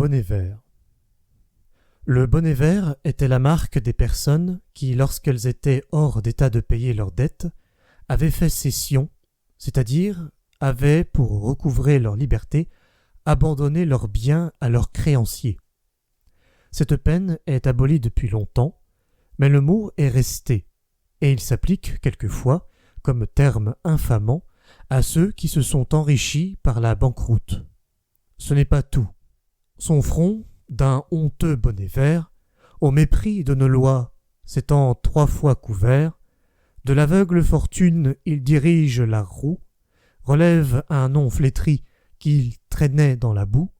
bonnet vert. Le bonnet vert était la marque des personnes qui, lorsqu'elles étaient hors d'état de payer leurs dettes, avaient fait cession, c'est-à-dire avaient, pour recouvrer leur liberté, abandonné leurs biens à leurs créanciers. Cette peine est abolie depuis longtemps, mais le mot est resté, et il s'applique quelquefois, comme terme infamant, à ceux qui se sont enrichis par la banqueroute. Ce n'est pas tout. Son front, d'un honteux bonnet vert, au mépris de nos lois, s'étant 3 fois couvert, de l'aveugle fortune il dirige la roue, relève un nom flétri qu'il traînait dans la boue,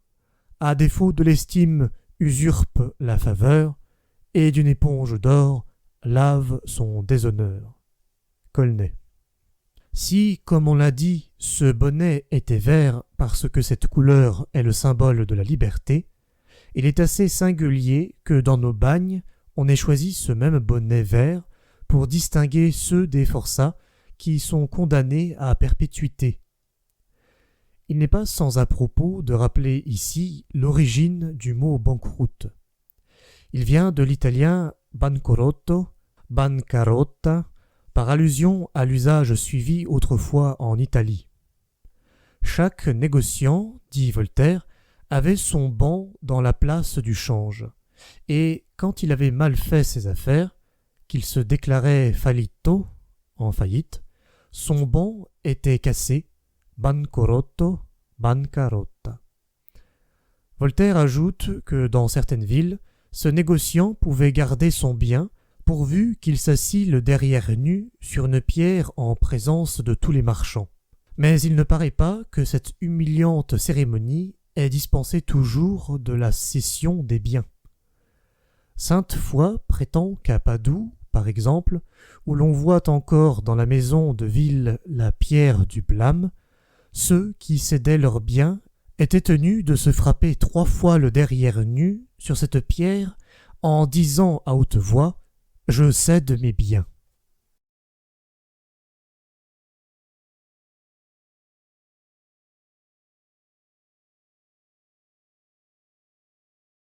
à défaut de l'estime usurpe la faveur, et d'une éponge d'or lave son déshonneur. Colnet. Si, comme on l'a dit, ce bonnet était vert parce que cette couleur est le symbole de la liberté, il est assez singulier que dans nos bagnes, on ait choisi ce même bonnet vert pour distinguer ceux des forçats qui sont condamnés à perpétuité. Il n'est pas sans à propos de rappeler ici l'origine du mot banqueroute. Il vient de l'italien bancarotto, bancarotta, par allusion à l'usage suivi autrefois en Italie. Chaque négociant, dit Voltaire, avait son banc dans la place du change, et quand il avait mal fait ses affaires, qu'il se déclarait fallito, en faillite, son banc était cassé, bancarotto, bancarotta. Voltaire ajoute que dans certaines villes, ce négociant pouvait garder son bien pourvu qu'il s'assit le derrière nu sur une pierre en présence de tous les marchands. Mais il ne paraît pas que cette humiliante cérémonie ait dispensé toujours de la cession des biens. Sainte-Foy prétend qu'à Padoue, par exemple, où l'on voit encore dans la maison de ville la pierre du blâme, ceux qui cédaient leurs biens étaient tenus de se frapper 3 fois le derrière nu sur cette pierre en disant à haute voix « Je cède mes biens ».